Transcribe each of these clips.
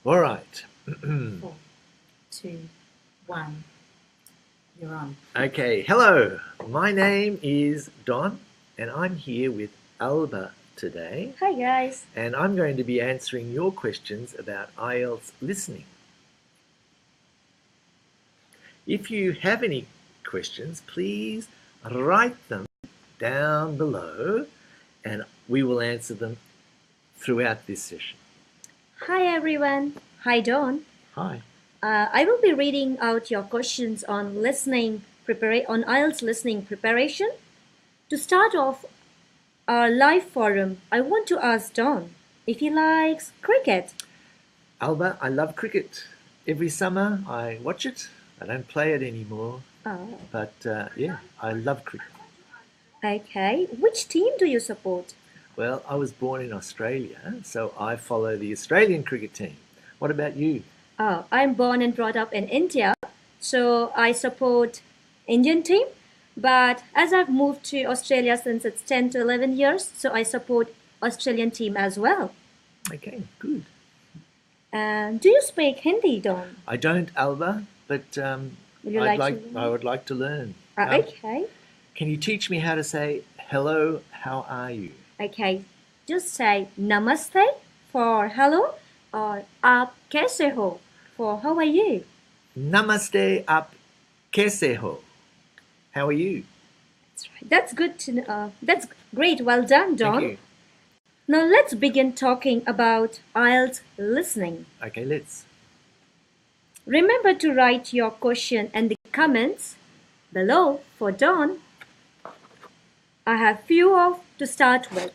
All right. 4, 2, 1. You're on. Okay. Hello. My name is Don, and I'm here with Alba today. Hi, guys. And I'm going to be answering your questions about IELTS listening. If you have any questions, please write them down below, and we will answer them throughout this session. Hi, everyone. Hi, Don. Hi. I will be reading out your questions on on IELTS listening preparation. To start off our live forum, I want to ask Don if he likes cricket. Alba, I love cricket. Every summer I watch it. I don't play it anymore, Oh, but yeah, I love cricket. okay. Which team do you support? Well, I was born in Australia, so I follow the Australian cricket team. What about you? Oh, I'm born and brought up in India, so I support Indian team. But as I've moved to Australia since it's 10 to 11 years, so I support Australian team as well. Okay, good. And do you speak Hindi, Don? I don't, Alba, but Would you like to I learn? would like to learn. Okay. Can you teach me how to say hello? How are you? Okay. Just say namaste for hello or aap kaise ho for how are you? Namaste, aap kaise ho? How are you? That's right. That's good to know. That's great. Well done, Thank Don. you. Now let's begin talking about IELTS listening. Okay, let's. Remember to write your question in the comments below for Don. I have few of to start with.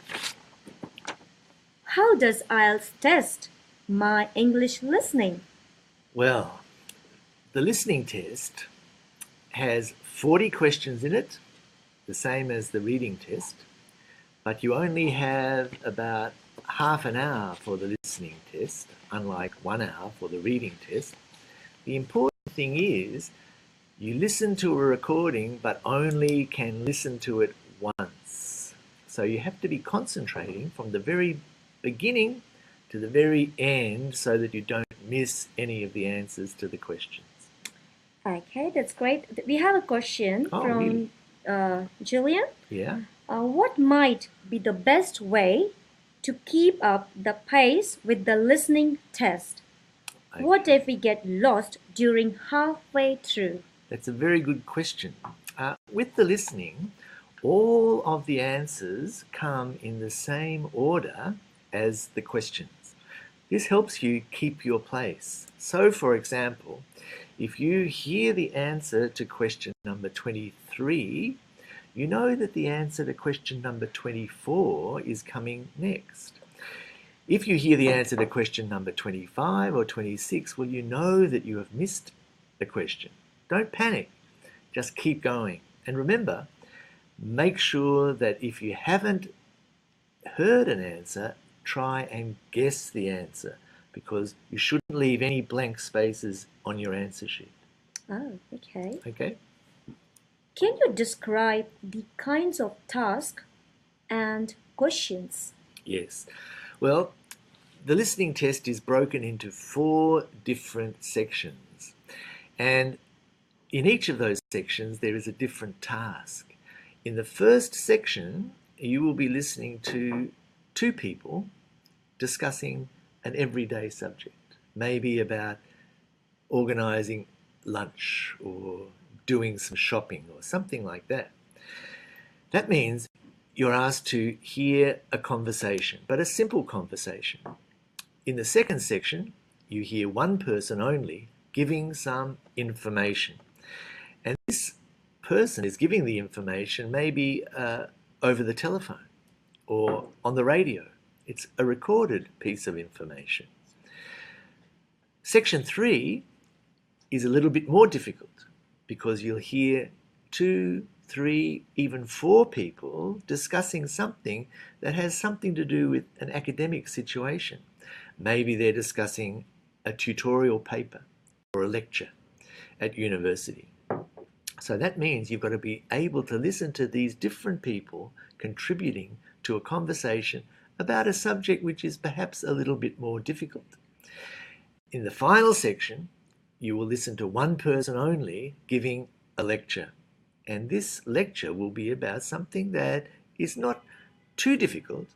How does IELTS test my English listening? Well, the listening test has 40 questions in it, the same as the reading test, but you only have about half an hour for the listening test, unlike 1 hour for the reading test. The important thing is you listen to a recording, but only can listen to it once. So you have to be concentrating from the very beginning to the very end so that you don't miss any of the answers to the questions. Okay, that's great. We have a question Oh, from really? Julian. Yeah. What might be the best way to keep up the pace with the listening test? What Okay. if we get lost during halfway through? That's a very good question. With the listening, all of the answers come in the same order as the questions. This helps you keep your place. So, for example, if you hear the answer to question number 23, you know that the answer to question number 24 is coming next. If you hear the answer to question number 25 or 26, well, you know that you have missed the question. Don't panic, just keep going. And remember, make sure that if you haven't heard an answer, try and guess the answer, because you shouldn't leave any blank spaces on your answer sheet. Oh, okay. Okay? Can you describe the kinds of tasks and questions? Yes. Well, the listening test is broken into 4 different sections. And in each of those sections, there is a different task. In the first section, you will be listening to 2 people discussing an everyday subject, maybe about organizing lunch or doing some shopping or something like that. That means you're asked to hear a conversation, but a simple conversation. In the second section, you hear one person only giving some information. And this person is giving the information maybe over the telephone or on the radio. It's a recorded piece of information. Section 3 is a little bit more difficult because you'll hear 2, 3, even 4 people discussing something that has something to do with an academic situation. Maybe they're discussing a tutorial paper or a lecture at university. So that means you've got to be able to listen to these different people contributing to a conversation about a subject which is perhaps a little bit more difficult. In the final section, you will listen to one person only giving a lecture. And this lecture will be about something that is not too difficult,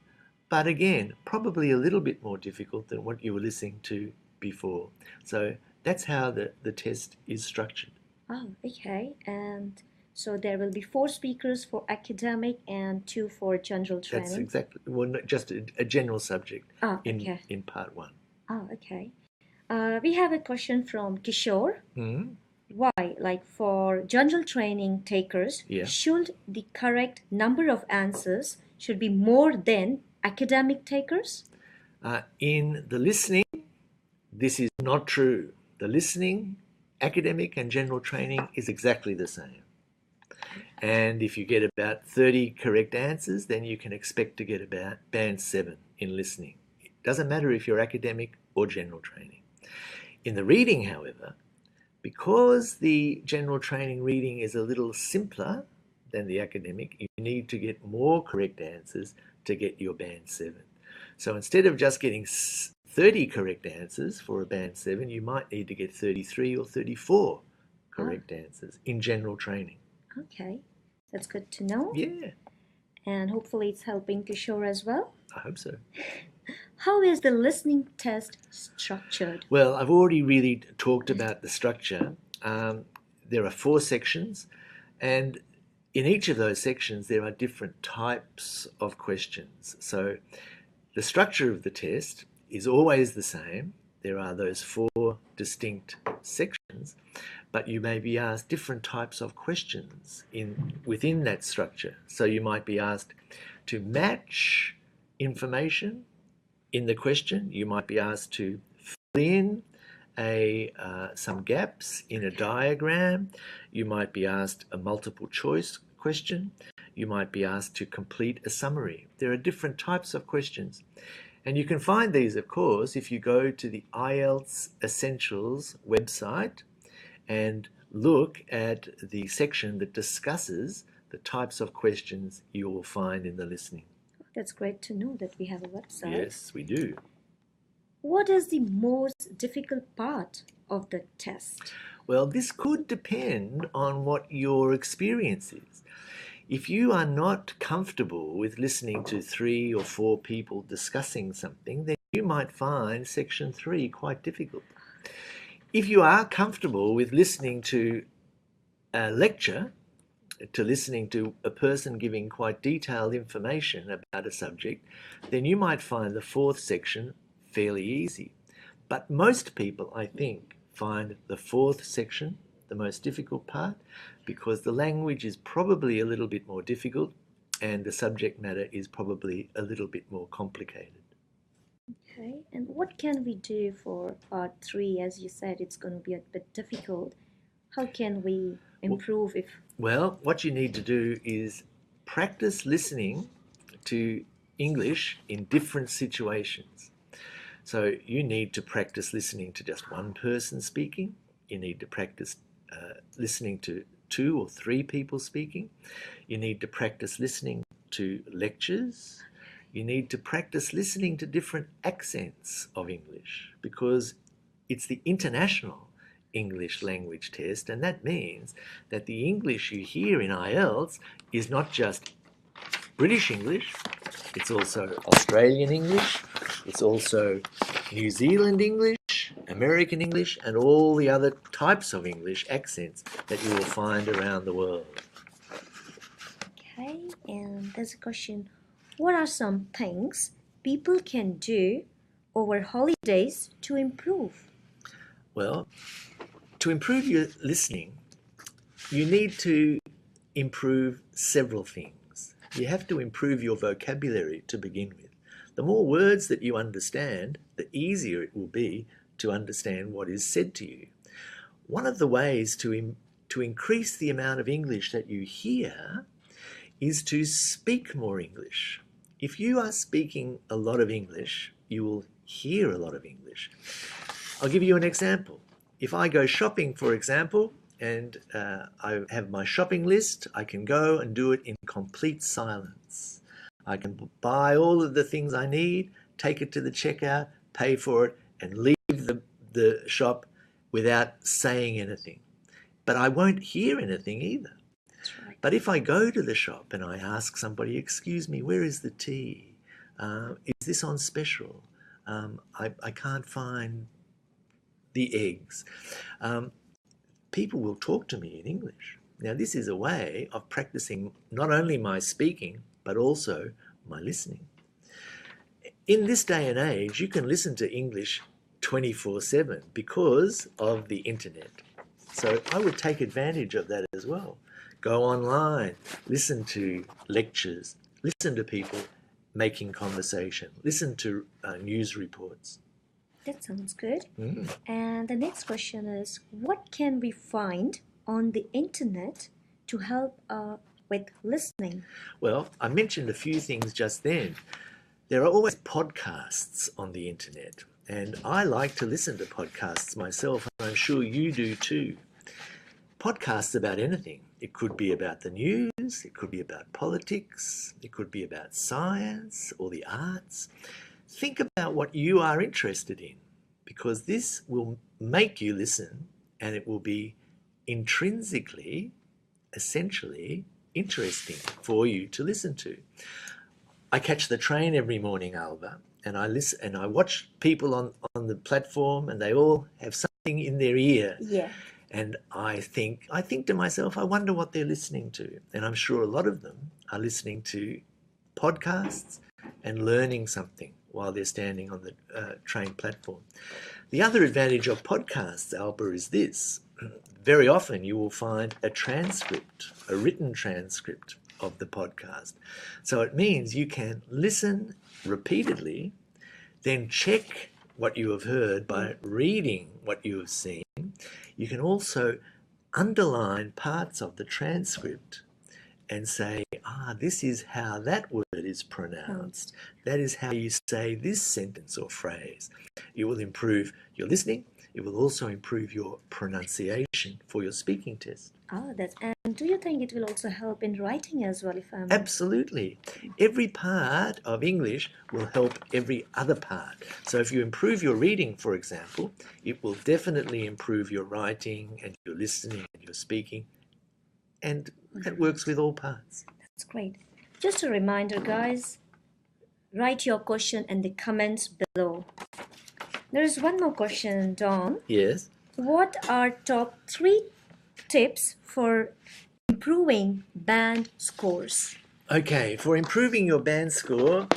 but again, probably a little bit more difficult than what you were listening to before. So that's how the test is structured. Oh, okay. And so there will be 4 speakers for academic and 2 for general training. That's exactly, well, not just a general subject Okay. in part 1. Oh, okay. We have a question from Kishore. Mm-hmm. Why, like for general training takers, Yeah. should the correct number of answers should be more than academic takers? In the listening, this is not true. The listening, academic and general training is exactly the same. And if you get about 30 correct answers, then you can expect to get about band 7 in listening. It doesn't matter if you're academic or general training. In the reading, however, because the general training reading is a little simpler than the academic, you need to get more correct answers to get your band 7. So instead of just getting 30 correct answers for a band 7, you might need to get 33 or 34 correct answers in general training. Okay, that's good to know. Yeah, And hopefully it's helping Kishore as well. I hope so. How is the listening test structured? Well, I've already really talked about the structure. There are 4 sections, and in each of those sections there are different types of questions. So the structure of the test is always the same. There are those 4 distinct sections, but you may be asked different types of questions within that structure. So you might be asked to match information in the question. You might be asked to fill in some gaps in a diagram. You might be asked a multiple choice question. You might be asked to complete a summary. There are different types of questions. And you can find these, of course, if you go to the IELTS Essentials website and look at the section that discusses the types of questions you will find in the listening. That's great to know that we have a website. Yes, we do. What is the most difficult part of the test? Well, this could depend on what your experience is. If you are not comfortable with listening to 3 or 4 people discussing something, then you might find section 3 quite difficult. If you are comfortable with listening to a lecture, to listening to a person giving quite detailed information about a subject, then you might find the 4th section fairly easy. But most people, I think, find the 4th section the most difficult part because the language is probably a little bit more difficult and the subject matter is probably a little bit more complicated. Okay, and what can we do for part 3? As you said, it's going to be a bit difficult. How can we improve if... Well, what you need to do is practice listening to English in different situations. So you need to practice listening to just one person speaking. You need to practice listening to 2 or 3 people speaking. You need to practice listening to lectures. You need to practice listening to different accents of English because it's the international English language test, and that means that the English you hear in IELTS is not just British English, it's also Australian English, it's also New Zealand English, American English, and all the other types of English accents that you will find around the world. Okay, and there's a question. What are some things people can do over holidays to improve? Well, to improve your listening, you need to improve several things. You have to improve your vocabulary to begin with. The more words that you understand, the easier it will be to understand what is said to you. One of the ways to increase the amount of English that you hear is to speak more English. If you are speaking a lot of English, you will hear a lot of English. I'll give you an example. If I go shopping, for example, and I have my shopping list, I can go and do it in complete silence. I can buy all of the things I need, take it to the checkout, pay for it, and leave the shop without saying anything. But I won't hear anything either. That's right. But if I go to the shop and I ask somebody, excuse me, where is the tea? Is this on special? I can't find the eggs. People will talk to me in English. Now, this is a way of practicing not only my speaking, but also my listening. In this day and age, you can listen to English 24/7 because of the internet. So I would take advantage of that as well. Go online, listen to lectures, listen to people making conversation, listen to news reports. That sounds good. Mm. And the next question is, what can we find on the internet to help with listening? Well, I mentioned a few things just then. There are always podcasts on the internet, and I like to listen to podcasts myself, and I'm sure you do too. Podcasts about anything. It could be about the news, it could be about politics, it could be about science or the arts. Think about what you are interested in, because this will make you listen, and it will be intrinsically, essentially interesting for you to listen to. I catch the train every morning, Alba, and I listen and I watch people on the platform, and they all have something in their ear. Yeah. And I think to myself, I wonder what they're listening to. And I'm sure a lot of them are listening to podcasts and learning something while they're standing on the train platform. The other advantage of podcasts, Alba, is this. Very often you will find a transcript, a written transcript of the podcast. So it means you can listen repeatedly, then check what you have heard by reading what you have seen. You can also underline parts of the transcript and say, this is how that word is pronounced. That is how you say this sentence or phrase. It will improve your listening. It will also improve your pronunciation for your speaking test. And do you think it will also help in writing as well? Absolutely. Every part of English will help every other part. So if you improve your reading, for example, it will definitely improve your writing and your listening and your speaking. And that works with all parts. That's great. Just a reminder, guys, write your question in the comments below. There is one more question, Don. Yes. What are top 3 tips for improving band scores? Okay, for improving your band score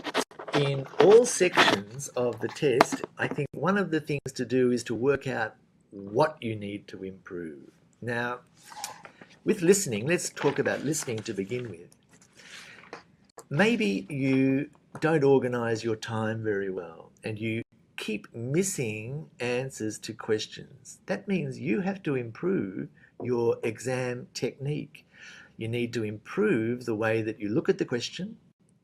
in all sections of the test, I think one of the things to do is to work out what you need to improve. Now, with listening, let's talk about listening to begin with. Maybe you don't organize your time very well and you keep missing answers to questions. That means you have to improve your exam technique. You need to improve the way that you look at the question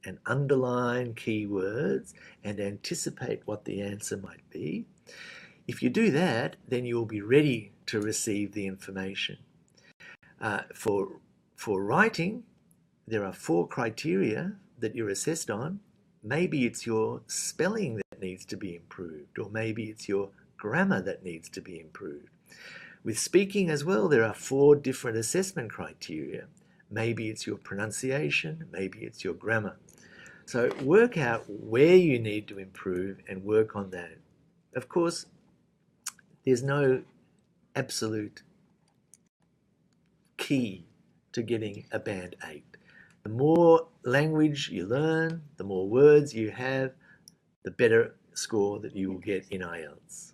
and underline keywords and anticipate what the answer might be. If you do that, then you'll be ready to receive the information. For writing, there are 4 criteria that you're assessed on. Maybe it's your spelling that needs to be improved, or maybe it's your grammar that needs to be improved. With speaking as well, there are 4 different assessment criteria. Maybe it's your pronunciation, maybe it's your grammar. So work out where you need to improve and work on that. Of course, there's no absolute key to getting a band 8. The more language you learn, the more words you have, the better score that you will get in IELTS.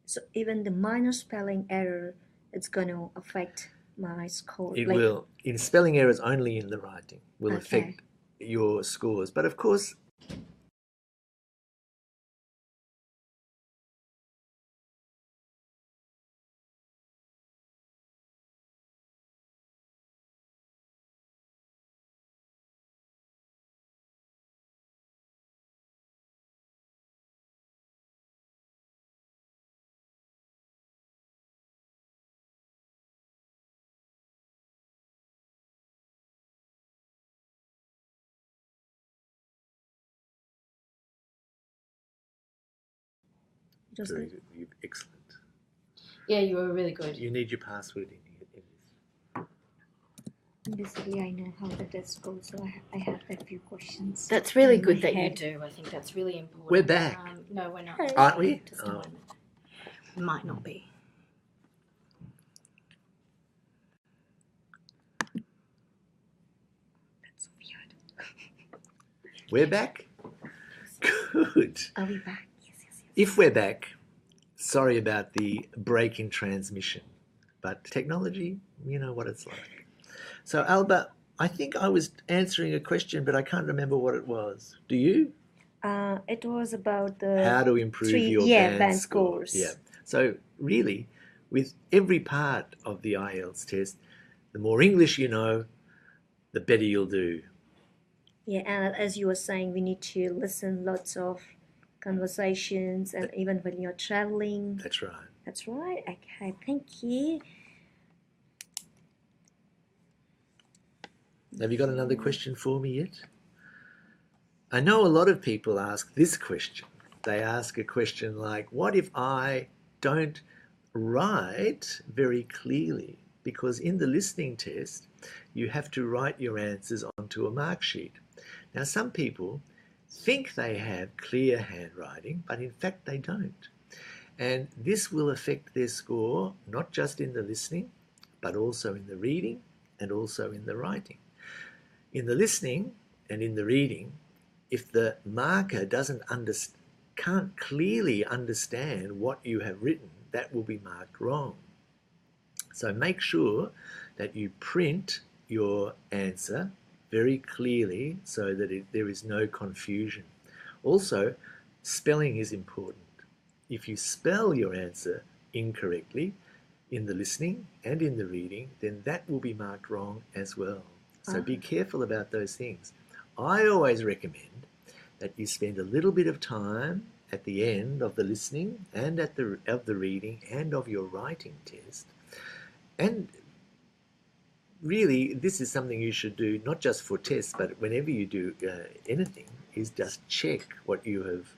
So even the minor spelling error, it's going to affect my score? It will. In spelling errors only in the writing will affect your scores. But of course, Just very good. You've Yeah, you were really good. You need your password in this. Basically, I know how the test goes, so I have a few questions. That's really in good my that head. you do. I think that's really important. We're back. No, we're not. Hey. Aren't we? Just a moment. Might not be. That's weird. We're back? Good. Are we back? Yes. If we're back, sorry about the break in transmission, but technology, you know what it's like. So, Alba, I think I was answering a question, but I can't remember what it was. Do you? It was about the How to improve your band score. scores. Yeah. So really, with every part of the IELTS test, the more English you know, the better you'll do. Yeah, and as you were saying, we need to listen lots of conversations, and even when you're traveling. That's right. That's right. Okay, thank you. Have you got another question for me yet? I know a lot of people ask this question. They ask a question like, what if I don't write very clearly? Because in the listening test, you have to write your answers onto a mark sheet. Now, some people think they have clear handwriting, but in fact they don't. And this will affect their score, not just in the listening, but also in the reading and also in the writing. In the listening and in the reading, if the marker can't clearly understand what you have written, that will be marked wrong. So make sure that you print your answer very clearly so that there is no confusion. Also, spelling is important. If you spell your answer incorrectly in the listening and in the reading, then that will be marked wrong as well. So be careful about those things. I always recommend that you spend a little bit of time at the end of the listening and of the reading and of your writing test. And really, this is something you should do not just for tests, but whenever you do anything, is just check what you have